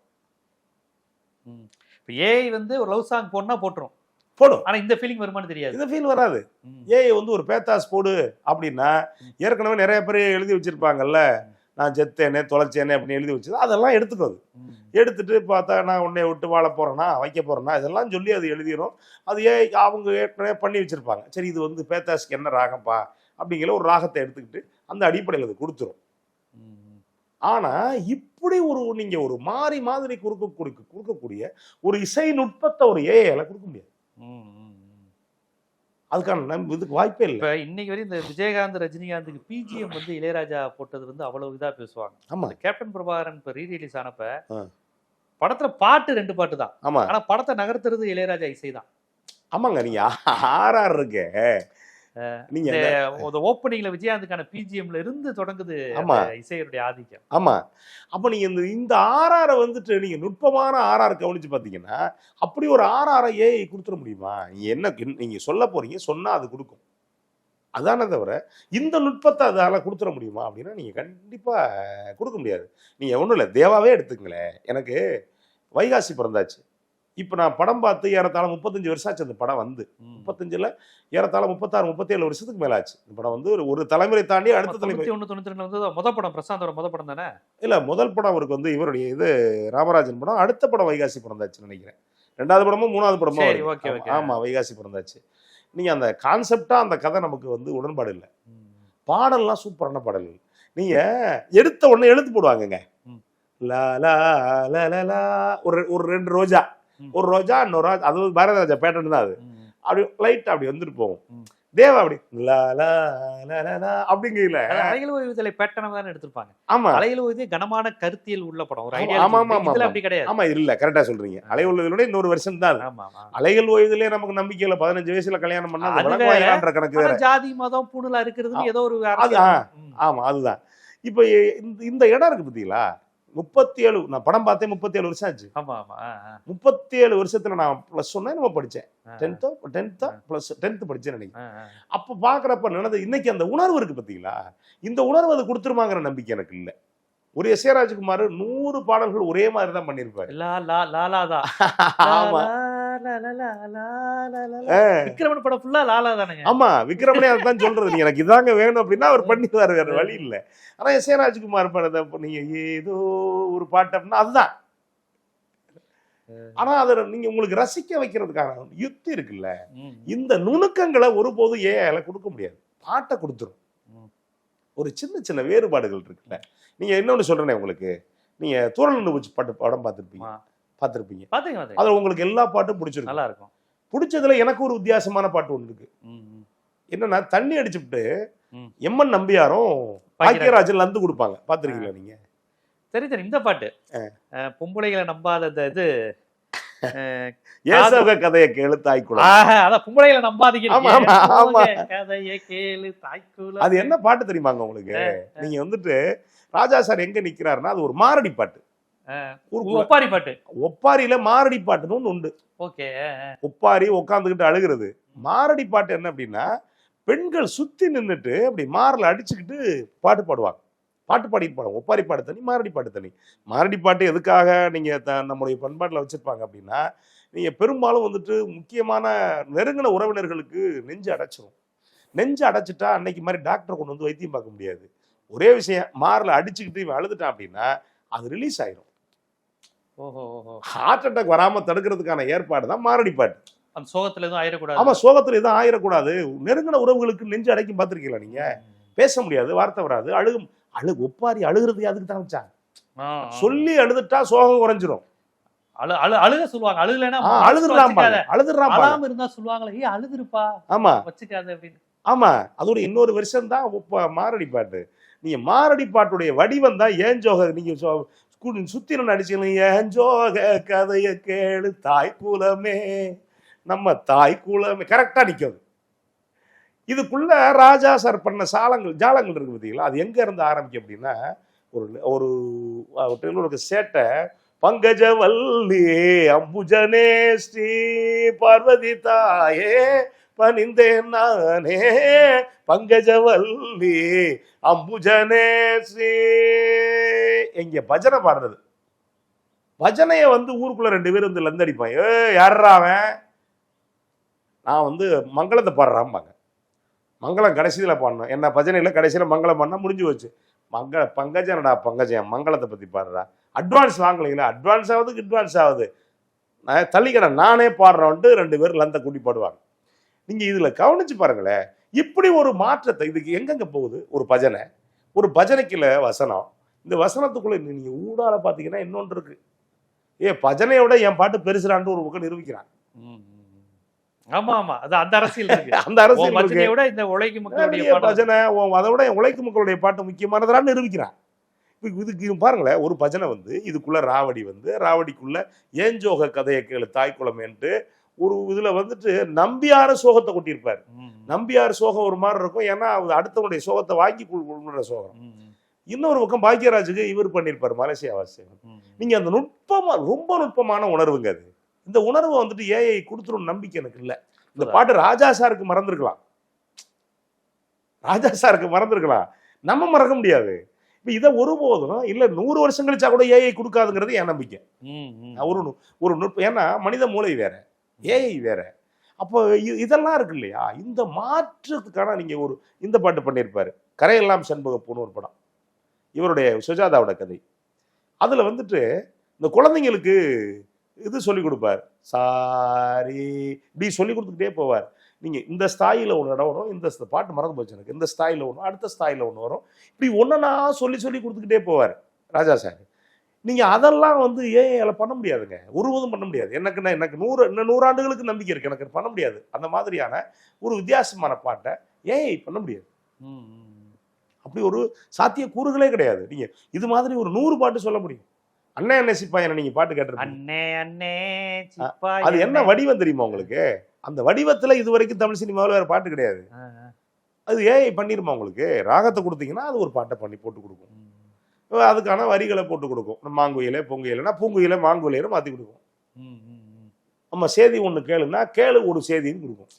ஏஐ வந்து ஒரு லவ் சாங் போடனா போட்டுரும், போடும். ஆனா இந்த ஃபீலிங் வருமானு தெரியாது. இந்த ஃபீல் வராது. ஏஐ வந்து ஒரு பேத்தாஸ் போடு அப்படின்னா ஏற்கனவே நிறைய பேர் எழுதி வச்சிருப்பாங்கல்ல, நான் செத்தேனே தொலைச்சேனே அப்படின்னு எழுதி வச்சது, அதெல்லாம் எடுத்துக்கோது. எடுத்துட்டு பார்த்தா நான் உன்னை விட்டு வாழ போறேன்னா வைக்க போறேன்னா இதெல்லாம் சொல்லி அது எழுதிடும். அது அவங்க ஏற்கனவே பண்ணி வச்சிருப்பாங்க. சரி, இது வந்து பேத்தாஸ்க்கு என்ன ராகம்பா அப்படிங்கிற ஒரு ராகத்தை எடுத்துக்கிட்டு அந்த அடிப்படையில் அது கொடுத்துரும். ஆனா இப்படி நீங்க ஒரு மாறி மாதிரி கொடுக்கக்கூடிய ஒரு இசை நுட்பத்தை ஒரு ஏஐல கொடுக்க முடியாது. அதுக்கான இதுக்கு வாய்ப்பே இல்லை. இப்ப இன்னைக்கு வரையும் இந்த விஜயகாந்த் ரஜினிகாந்துக்கு பிஜிஎம் வந்து இளையராஜா போட்டது வந்து அவ்வளவு இதா பேசுவாங்க. ஆமா, கேப்டன் பிரபாகரன் இப்ப ரீரிலீஸ் ஆனப்ப படத்துல பாட்டு 2 பாட்டு தான். ஆமா, ஆனா படத்தை நகர்த்துறது இளையராஜா இசைதான். ஆமாங்க, நீங்க ஆர்ஆர் இருக்கு, நீங்க ஓப்பனிங்ல விஜயகாந்துக்கான பிஜிஎம்ல இருந்து தொடங்குது இசையுடைய ஆதிக்கம். ஆமா, அப்ப நீங்க இந்த ஆர்ஆரை வந்துட்டு நீங்க நுட்பமான ஆர்ஆர் கவனிச்சு பாத்தீங்கன்னா அப்படி ஒரு ஆர்ஆரை ஏஐ கொடுத்துட முடியுமா? என்ன நீங்க சொல்ல போறீங்க, சொன்னா அது கொடுக்கும், அதானே தவிர இந்த நுட்பத்தை அதால கொடுத்துட முடியுமா அப்படின்னா நீங்க கண்டிப்பா கொடுக்க முடியாது. நீங்க ஒண்ணும் இல்லை, தேவாவே எடுத்துங்களேன். எனக்கு வைகாசி பிறந்தாச்சு. இப்போ நான் படம் பார்த்து ஏறத்தாழ 35 வருஷம் ஆச்சு. அந்த படம் வந்து 35ல் ஏறத்தாழ 36-37 வருஷத்துக்கு மேல ஆச்சு. இந்த படம் வந்து ஒரு தலைமுறை தாண்டி அடுத்த தலைமுறை. 91-92 வந்து முதல் படம், பிரசாந்தோட முதல் படம் தானே? இல்ல, முதல் படம் அவருக்கு வந்து இவருடைய இது ராமராஜன் படம். அடுத்த படம் வைகாசி பிறந்தாச்சுன்னு நினைக்கிறேன். 2வது படமும் 3வது படமும். ஆமா, வைகாசி பிறந்தாச்சு. நீங்க அந்த கான்செப்டா அந்த கதை நமக்கு வந்து உடன்பாடு இல்லை. பாடல்லாம் சூப்பரான பாடல்கள். நீங்க எடுத்த உடனே எழுத்து போடுவாங்கங்க, லா லா லா ஒரு 2 ரோஜா, ஒரு ரோஜா இன்னொரு ரோஜா, அது பாரதிராஜா பேட்டர்ன் தான். அது அப்படி லைட் அப்படி வந்துட்டு போகும். தேவா அப்படி அப்படிங்கல அலைகள் ஓய்வுதலை பேட்டர்ன் தான் எடுத்திருப்பாங்க. ஆமா, அலைகள் ஓய்வு கனமான கருத்தியல் உள்ள படம், ஒரு ஐடியா. ஆமா ஆமா இதுல அப்படி கிடையாது. ஆமா, இல்ல, கரெக்டா சொல்றீங்க. அலை ஓய்வுதலோட இன்னொரு வருஷம் தான். அலைகள் ஓய்வுதலே நமக்கு நம்பிக்கை இல்ல. 15 வயசுல கல்யாணம் பண்ணா வழக்கமான கணக்கு வேற. ஜாதி மதம் பூணுலா இருக்கிறது ஏதோ ஒரு. ஆமா, அதுதான். இப்ப இந்த இடம் இருக்கு பாத்தீங்களா, 37 நான் படம் பார்த்தேன், 37 வருஷம் ஆச்சு. ஆமா ஆமா 37 வருஷத்துல நான் +1 நம்ம படிச்சேன். 10th படிச்சேன்னு நினைக்கிறேன். அப்ப பாக்குறப்ப நடந்தது இன்னைக்கு அந்த உணர்வு இருக்கு பாத்தீங்களா, இந்த உணர்வு அது கொடுத்துருமாங்கிற நம்பிக்கை எனக்கு இல்ல. ஒரு எஸ் ஏ ராஜ்குமார் 100 பாடல்கள் ஒரே மாதிரி தான் பண்ணிருப்பாரு. ஆமா விக்ரமன் படம் ஃபுல்லா லாலா தானுங்க. ஆமா விக்ரமனே அதான் சொல்றது, நீ எனக்கு இதாங்க வேணும் அப்படின்னா அவர் பண்ணிடுவாரு, வேற வழி இல்ல. ஆனா எஸ் ஏ ராஜ்குமார் படத்தை நீங்க ஏதோ ஒரு பாட்டு அப்படின்னா அதுதான். ஆனா அதை நீங்க உங்களுக்கு ரசிக்க வைக்கிறதுக்கான யுக்தி இருக்குல்ல, இந்த நுணுக்கங்களை ஒருபோதும் ஏஐல கொடுக்க முடியாது. பாட்டை கொடுத்துரும். ஒரு சின்ன சின்ன வேறுபாடுகள் இருக்குல்ல. நீங்க இன்னொன்னு சொல்றேனே உங்களுக்கு, நீங்க தூரல் பூச்சி பாட்டு படம் பார்த்திருப்பீங்க. அதுல உங்களுக்கு எல்லா பாட்டும் பிடிச்சிருக்கும், நல்லா இருக்கும். பிடிச்சதுல எனக்கு ஒரு வித்தியாசமான பாட்டு ஒன்று இருக்கு. என்னன்னா தண்ணி அடிச்சுட்டு எம்என் நம்பியாரும் பாக்கியராஜன் லந்து கொடுப்பாங்க, பாத்திருக்கீங்களா நீங்க? சரி சரி, இந்த பாட்டு பொம்பளைகளை நம்பாத இது ஏசோக கதையை கேளு தாய்க்குளம். அதான் பொம்பளைகளை நம்பாதீங்க கதையை கேளு தாய்க்குளம். அது என்ன பாட்டு தெரியுமாங்க உங்களுக்கு? நீங்க வந்துட்டு ராஜா சார் எங்க நிக்கிறாருன்னா அது ஒரு மாரடி பாட்டு, ஒப்பாரி பாட்டு. ஒப்பாரியில மாரடி பாட்டுன்னு ஒண்ணு உண்டு. ஓகே, ஒப்பாரி உட்காந்துக்கிட்டு அழுகிறது. மாரடி பாட்டு என்ன அப்படின்னா, பெண்கள் சுத்தி நின்றுட்டு அப்படி மாரல அடிச்சுக்கிட்டு பாட்டு பாடுவாங்க. பாட்டு பாடிட்டு பாடுவாங்க. ஒப்பாரி பாட்டு தனி, மாரடி பாட்டு தனி. மாரடி பாட்டு எதுக்காக நீங்க நம்முடைய பண்பாட்டில் வச்சிருப்பாங்க அப்படின்னா, நீங்க பெரும்பாலும் வந்துட்டு முக்கியமான நெருங்கின உறவினர்களுக்கு நெஞ்சு அடைச்சிரும். நெஞ்சு அடைச்சிட்டா அன்னைக்கு மாதிரி டாக்டரை கொண்டு வந்து வைத்தியம் பார்க்க முடியாது. ஒரே விஷயம், மாரில் அடிச்சுக்கிட்டு இவன் அழுதுட்டான் அப்படின்னா அது ரிலீஸ் ஆயிரும். ஹார்ட் அட்டாக் வராம தடுக்கிறதுக்கான ஏற்பாடு தான் மாரடி பாட்டு. அந்த சோகத்துல எதுவும் ஆயிடக்கூடாது. ஆமா, சோகத்துல எதுவும் ஆயிடக்கூடாது. நெருங்கின உறவுகளுக்கு நெஞ்சு அடைக்கும் பார்த்திருக்கீங்களா நீங்க? பேச முடியாது, வார்த்தை வராது, ஒப்பாரி அழுகிறது அதுக்கு தான் வச்சாங்க. சொல்லி அழுதுட்டா சோகம் குறைஞ்சிரும். அழுக சொல்லுவாங்க. அழுகலைன்னா அழுதுறாம இருந்தா சொல்லுவாங்களே, ஏய் அழுதுருப்பா, ஆமா வச்சுக்காத அப்படின்னு. ஆமா, அதோட இன்னொரு வருஷம் தான் மாரடி பாட்டு. நீங்க மாரடி பாட்டுடைய வடிவம் தான் ஏஞ்சோக. நீங்க சுத்திர நடிச்சீங்க, ஏஞ்சோக கதைய கேளு தாய் குலமே, நம்ம தாய் குலமே கரெக்டா நிற்கும். இதுக்குள்ள ராஜா சார் பண்ண ஜாலங்கள் இருக்கு பார்த்தீங்களா, அது எங்க இருந்து ஆரம்பிக்கும் அப்படின்னா, ஒரு சேட்டை பங்கஜவல்லி அம்புஜனே ஸ்ரீ பார்வதி தாயே பணிந்தேன் நானே பங்கஜவல்லி அம்புஜனே ஸ்ரீ. எங்க பஜனை பாடுறது, பஜனைய ஊருக்குள்ள 2 பேர் லந்தடிப்பான். யாரா அவன்? நான் மங்களத்தை பாடுறாம்பாங்க. மங்களம் கடைசியில் பாடணும். என்ன பஜனையில் கடைசியில் மங்களம் பண்ணா முடிஞ்சு வச்சு. பங்கஜனடா பங்கஜன், மங்களத்தை பற்றி பாடுறா. அட்வான்ஸ் வாங்கலைங்களா? அட்வான்ஸ் ஆகுது. நான் தள்ளிக்கிறேன், நானே பாடுறோன்ட்டு 2 பேர் லந்த கூட்டி பாடுவாங்க. நீங்கள் இதில் கவனிச்சு பாருங்களேன், இப்படி ஒரு மாற்றத்தை இதுக்கு எங்கெங்க போகுது. ஒரு பஜனைக்குள்ள வசனம், இந்த வசனத்துக்குள்ள நீங்கள் ஊடால பார்த்தீங்கன்னா இன்னொன்று இருக்கு. பஜனையோட என் பாட்டு பெருசுறான்ட்டு ஒரு பக்கம் நிரூபிக்கிறான். ஆமா ஆமா, அது அந்த அரசியல் இருக்கு. அந்த அரசியல் பஜனையோட இந்த உழைக்கும் மக்களுடைய பஜனை, அதோட உழைக்கும் மக்களுடைய பாட்டு முக்கியமானதான்னு நிரூபிக்கிறான். இதுக்கு பாருங்களேன், ஒரு பஜனை இதுக்குள்ள ராவடி ராவடிக்குள்ள ஏஞ்சோக கதையை கேளு தாய்க்குளமேன்ட்டு ஒரு இதுல நம்பியார சோகத்தை கொட்டியிருப்பாரு. நம்பியார் சோகம் ஒரு மாதிரி இருக்கும், ஏன்னா அடுத்தவனுடைய சோகத்தை வாங்கி கொள்ளுற சோகம். இன்னொரு பக்கம் பாக்கியராஜுக்கு இவர் பண்ணியிருப்பாரு மலேசியாவாசி. நீங்க அந்த நுட்பமா, ரொம்ப நுட்பமான உணர்வுங்க அது. இந்த உணர்வை ஏஐ கொடுத்துரும் நம்பிக்கை எனக்கு இல்லை. இந்த பாட்டு ராஜா சாருக்கு மறந்துருக்கலாம், நம்ம மறக்க முடியாது. இப்ப இதை ஒருபோதும் இல்ல 100 வருஷம் கழிச்சா கூட ஏஐ கொடுக்காதுங்கிறது என் நம்பிக்கை. ஒரு நுட்பம், ஏன்னா மனித மூளை வேற, ஏஐ வேற. அப்போ இதெல்லாம் இருக்கு இல்லையா, இந்த மாற்றத்துக்கான நீங்க இந்த பாட்டு பண்ணியிருப்பாரு, கரையெல்லாம் செண்பகப்பூன்னு ஒரு படம், இவருடைய சுஜாதாவோட கதை. அதுல இந்த குழந்தைங்களுக்கு இது சொல்லிக் கொடுப்பார். சாரி இப்படி சொல்லி கொடுத்துக்கிட்டே போவார். நீங்க இந்த ஸ்தாயில ஒன்று இடம் வரும், இந்த பாட்டு மறந்து போச்சு எனக்கு, இந்த ஸ்தாயில ஒன்று, அடுத்த ஸ்தாயில ஒன்று வரும், இப்படி ஒன்னா சொல்லி கொடுத்துக்கிட்டே போவார் ராஜா சார். நீங்க அதெல்லாம் ஏஐல பண்ண முடியாதுங்க, ஒருவதும் பண்ண முடியாது. எனக்கு 100 ஆண்டுகளுக்கு நம்பிக்கை இருக்கு, எனக்கு பண்ண முடியாது. அந்த மாதிரியான ஒரு வித்தியாசமான பாட்டை ஏஐ பண்ண முடியாது. அப்படி ஒரு சாத்திய கூறுகளே கிடையாது. நீங்க இது மாதிரி ஒரு 100 பாட்டு சொல்ல முடியும். அண்ணே அண்ணே சிப்பாயனை நீங்க பாட்டு கேட்டிருக்கீங்க. அது என்ன வடிவம் தெரியுமா உங்களுக்கு? அந்த வடிவத்துல இது வரைக்கும் தமிழ் சினிமாவில் வேற பாட்டு கிடையாது. அது ஏஐ பண்ணிருமா உங்களுக்கு? ராகத்தை கொடுத்தீங்கன்னா அது ஒரு பாட்டை பண்ணி போட்டு கொடுக்கும். அதுக்கான வரிகளை போட்டு கொடுக்கும். மாங்குயிலே பொங்குயிலைனா பூங்குயிலே மாங்குயிலேன்னு மாற்றி கொடுக்கும். நம்ம செய்தி ஒன்று கேளுன்னா கேளு ஒரு செய்தின்னு கொடுக்கும்.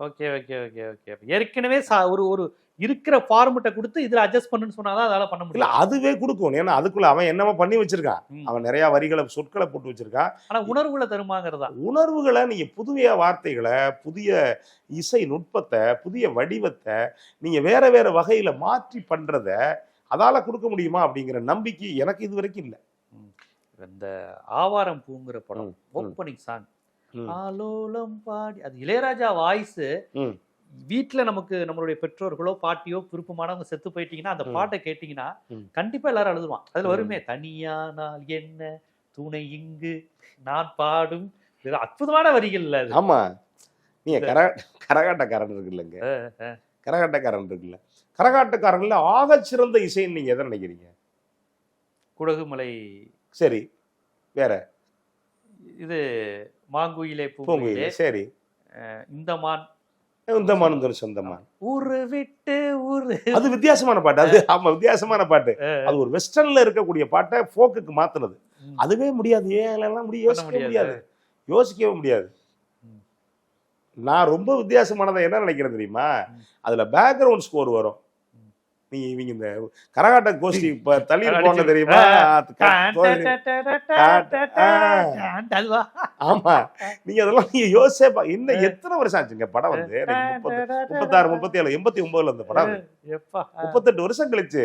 Okay okay okay okay. ஏற்கனவே ஒரு ஒரு இருக்கிற ஃபார்மெட்டை கொடுத்து இதுல அட்ஜஸ்ட் பண்ணுன்னு சொன்னாதான் அதால பண்ண இல்ல முடியல. அதுவே கொடுக்கும். ஏன்னா அதுக்குள்ள அவன் என்னமோ பண்ணி வச்சிருக்கான். அவன் நிறைய வரிகளை சொற்களை போட்டு வச்சிருக்கான். ஆனா உணர்வுகளை தருமாங்கிறதா? உணர்வுகளை நீங்க புதிய வார்த்தைகளை, புதிய இசை நுட்பத்தை, புதிய வடிவத்தை நீங்க வேற வேற வகையில மாற்றி பண்றத அதால கொடுக்க முடியுமா அப்படிங்கிற நம்பிக்கை எனக்கு இது வரைக்கும் இல்லை. இந்த ஆவாரம் பூங்கிற படம் ஓப்பனிங் சாங் ஆலோலம் பாடி, அது இளையராஜா வாய்ஸ். வீட்டுல நமக்கு நம்மளுடைய பெற்றோர்களோ பாட்டியோ விருப்பமானவங்க செத்து போயிட்டீங்கன்னா அந்த பாட்டை கேட்டீங்கன்னா கண்டிப்பா எல்லாரும் அழுதுவான். அதுல வருமே தனியானால் என்ன துணை இங்கு நான் பாடும், அற்புதமான வரிகள் இல்ல அது. ஆமா, நீங்க கரகாட்டக்காரன் இருக்குல்லங்க, கரகாட்டக்காரன் இருக்குல்ல, கரகாட்டக்காரன்ல ஆக சிறந்த இசைன்னு நீங்க எதை நினைக்கிறீங்க? குடகுமலை. சரி, வேற இது மாங்குயிலே பூங்குயிலே. சரி, இந்த மான் சொந்தமான் ஊரு விட்டு ஊரு. அது வித்தியாசமான பாட்டு. அது ஆமா வித்தியாசமான பாட்டு. அது ஒரு வெஸ்டர்ன்ல இருக்கக்கூடிய பாட்டை ஃபோக்குக்கு மாத்துனது. அதுவே முடியாது. யோசிக்கவே முடியாது. நான் ரொம்ப வித்தியாசமானதை என்ன நினைக்கிறேன் தெரியுமா? அதுல பேக்ரவுண்ட் ஸ்கோர் வரும். நீங்க இவங்க இந்த கரகாட்ட கோஷ்டி தள்ளி போன தெரியுமா? ஆமா, நீங்க அதெல்லாம் நீங்க யோசிச்சே இன்னும் எத்தனை வருஷம் ஆச்சுங்க படம் வந்து? 36, 37, 89 அந்த படம் 38 வருஷம் கழிச்சு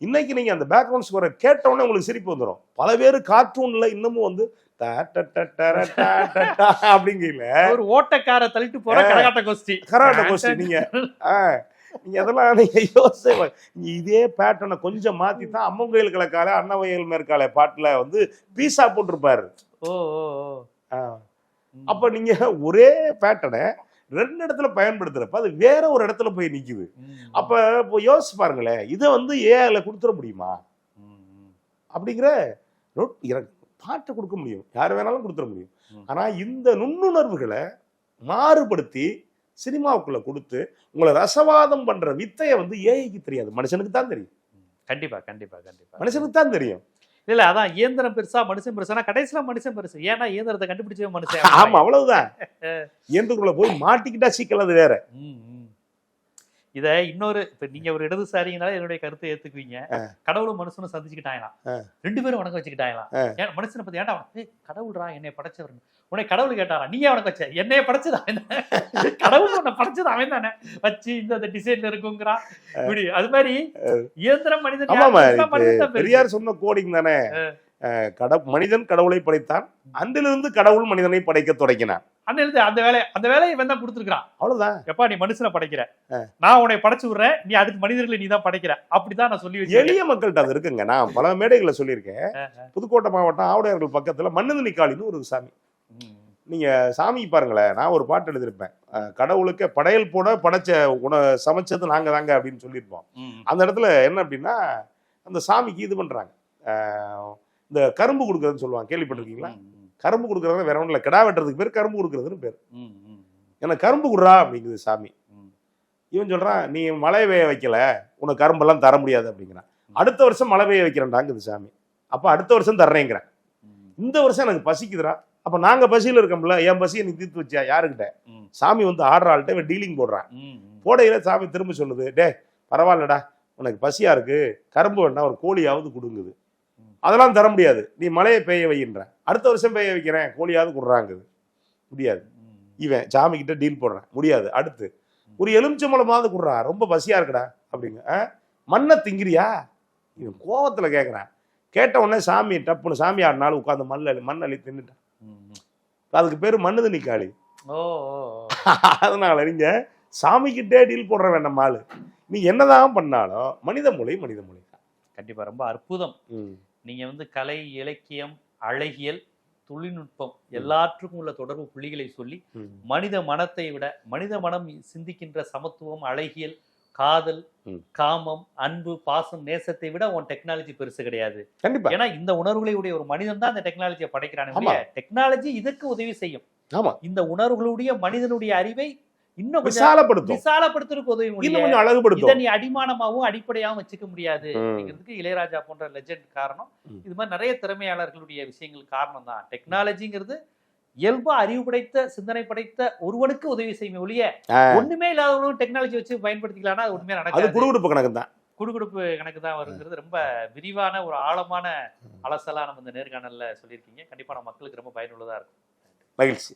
இன்னைக்கு நீங்க அந்த பேக்ரவுண்ட் ஸ்கோரை கேட்ட உடனே உங்களுக்கு சிரிப்பு வந்துடும். பல பேர் கார்ட்டூன்ல இன்னமும் வந்து அப்படிங்கல ஒரு ஓட்டக்கார தள்ளிட்டு போற கரகாட்ட கோஷ்டி. நீங்க நீங்க அதெல்லாம் நீங்க யோசிச்சு இதே பேட்டர்னை கொஞ்சம் மாத்தி தான் அம்மன் கோயில் கிழக்கால அன்னவயல் மேற்கால பாட்டுல வந்து பீஸா போட்டிருப்பாரு. அப்ப நீங்க ஒரே பேட்டர்னை ரெண்டு இடத்துல பயன்படுத்துறப்ப அது வேற ஒரு இடத்துல போய் நிக்குது. அப்ப இப்போ யோசிச்சு பாருங்களேன், இதை வந்து ஏஐல கொடுத்துட முடியுமா? அப்படிங்கிற பாட்டை கொடுக்க முடியும், யார் வேணாலும் கொடுத்துட முடியும். ஆனா இந்த நுண்ணுணர்வுகளை மாறுபடுத்தி சினிமாவுக்குள்ள கொடுத்து உங்களை ரசவாதம் பண்ற வித்தையை வந்து ஏஐக்கு தெரியாது, மனுஷனுக்கு தான் தெரியும். கண்டிப்பா கண்டிப்பா கண்டிப்பா மனுஷனுக்கு தான் தெரியும். இல்ல அதான் இயந்திரம் பெருசா மனுஷன் பெருசா, கடைசியில மனுஷன் பெருசு. ஏன்னா இயந்திரத்தை கண்டுபிடிச்சவே மனுஷன். ஆமா, அவ்வளவுதான். இயந்திரத்துக்குள்ள போய் மாட்டிக்கிட்டா சிக்கல், அது வேற. இத இன்னொரு, இப்ப நீங்க ஒரு இடதுசாரிங்கனால என்னுடைய கருத்தை ஏத்துக்குவீங்க. கடவுளும் மனுஷனும் சந்திச்சுக்கிட்டாங்களாம், 2 பேரும் வணக்கம் வச்சுக்கிட்டாங்களாம். ஏன் மனுஷனை பத்தி ஏன்டா கடவுள்ரா என்னை படைச்சவர், உன்னை கடவுள் கேட்டாரா, நீயே வணக்கம் வச்ச, என்னைய படைச்சது அவன் தானே, கடவுள் உன்னை படைச்சது அவன் தானே, வச்சு இந்த டிசைன்ல இருக்குங்கிறான். இப்படி அது மாதிரி இயந்திரம் மனிதன். பெரியார் சொன்ன கோடிங் தானே, மனிதன் கடவுளை படைத்தான், அன்றிலிருந்து கடவுள் மனிதனை படைக்க தொடங்கினான். அந்த வேலையை இவன் தான் கொடுத்துருக்கான். அவ்வளவுதான். எப்பா நீ மனுஷனை படைக்கிற, நான் உன்னை படைச்சு விடுறேன், நீ அதுக்கு மனிதர்களை நீ தான் படைக்கிற. அப்படிதான் நான் சொல்லி வச்சேன். எளிய மக்கள்கிட்ட அது இருக்குங்க. நான் பல மேடைகளை சொல்லியிருக்கேன். புதுக்கோட்டை மாவட்டம் ஆவுடையார்கள் பக்கத்துல மன்னுதனிக்காளின்னு ஒரு சாமி. நீங்க சாமி பாருங்களேன், நான் ஒரு பாட்டு எழுதியிருப்பேன், கடவுளுக்கு படையல் போட படைச்ச சமைச்சது நாங்க தாங்க அப்படின்னு சொல்லியிருப்போம். அந்த இடத்துல என்ன அப்படின்னா, அந்த சாமிக்கு இது பண்றாங்க, இந்த கரும்பு கொடுக்கறதுன்னு சொல்லுவாங்க, கேள்விப்பட்டிருக்கீங்களா? கரும்பு கொடுக்கறது வேற ஒன்றும் இல்லை, கிடா வெட்டுறதுக்கு பேர் கரும்பு கொடுக்கறதுன்னு பேர். எனக்கு கரும்பு குடுறா அப்படிங்குது சாமி. இவன் சொல்றான், நீ மழை பெய்ய வைக்கல, உனக்கு கரும்பெல்லாம் தர முடியாது அப்படிங்கிறான். அடுத்த வருஷம் மழை பெய்ய வைக்கிறேன்டாங்குது சாமி. அப்ப அடுத்த வருஷம் தர்றேங்கிறேன். இந்த வருஷம் எனக்கு பசிக்குதுடா, அப்ப நாங்க பசியில இருக்கோம்ல, என் பசியை நீ தீர்த்து வச்சியா யாருக்கிட்ட? சாமி வந்து ஆடுற ஆள்கிட்ட இவன் டீலிங் போடுறான். போடையில சாமி திரும்ப சொல்லுது, டே பரவாயில்லடா, உனக்கு பசியா இருக்கு, கரும்பு வேண்டாம், ஒரு கோழியாவது கொடுங்குது. அதெல்லாம் தர முடியாது, நீ மழையை பெய்ய வைக்கின்ற, அடுத்த வருஷம் பெய்ய வைக்கிறேன், கோழியாவது கொடுறாங்குது. முடியாது. இவன் சாமி கிட்ட டீல் போடுறான், முடியாது. அடுத்து ஒரு எலுமிச்சம்பழமாவது கொடுறா, ரொம்ப பசியா இருக்குடா அப்படிங்க. மண்ணை திங்கிறியா? இவன் கோவத்துல கேட்கறான். கேட்ட உடனே சாமி டப்புன்னு சாமி ஆடினாலும் உட்காந்து மண்ணள்ளி தின்னுட்டான். அதுக்கு பேரு மன்னுதனிக்காளி. அதனால நீங்க சாமி கிட்டே டீல் போடுற வேண்டாம் ஆளு. நீ என்னதான் பண்ணாலும் மனித மொழி தான். கண்டிப்பா ரொம்ப அற்புதம். நீங்க வந்து கலை, இலக்கியம், அழகியல், தொழில்நுட்பம் எல்லாற்றுக்கும் உள்ள தொடர்பு புள்ளிகளை சொல்லி மனித மனத்தை விட, மனித மனம் சிந்திக்கின்ற சமத்துவம், அழகியல், காதல், காமம், அன்பு, பாசம், நேசத்தை விட உன் டெக்னாலஜி பெருசு கிடையாது. கண்டிப்பா. ஏன்னா இந்த உணர்வுகளை உடைய ஒரு மனிதன் தான் அந்த டெக்னாலஜியை படைக்கிறான். டெக்னாலஜி இதுக்கு உதவி செய்யும். இந்த உணர்வுகளுடைய மனிதனுடைய அறிவை இன்னும் கொஞ்சம் விசாலப்படுத்தும், விசாலப்படுத்துறதுக்கு உதவி இன்னும் முடியும். கொஞ்சம் இதை அழகுபடுத்தும். நீ அடிமானமாவும் அடிப்படையாவும் வச்சுக்க முடியாது அப்படிங்கிறதுக்கு இளையராஜா போன்ற லெஜெண்ட் காரணம். இது மாதிரி நிறைய திறமையாளர்களுடைய விஷயங்கள் காரணம் தான். டெக்னாலஜிங்கிறது இயல்பா அறிவு படைத்த சிந்தனை படைத்த ஒருவனுக்கு உதவி செய்யும் ஒழிய ஒண்ணுமே இல்லாதவனும் டெக்னாலஜி வச்சு பயன்படுத்திக்கலாம்னா அது உண்மையா அது நடக்காது. குடுகுடுப்பு கணக்கு தான். குடுகுடுப்பு கணக்கு தான் வருங்கிறது ரொம்ப விரிவான ஒரு ஆழமான அலசலா நம்ம இந்த நேர்காணல்ல சொல்லியிருக்கீங்க. கண்டிப்பா நம்ம மக்களுக்கு ரொம்ப பயனுள்ளதா இருக்கும். மகிழ்ச்சி.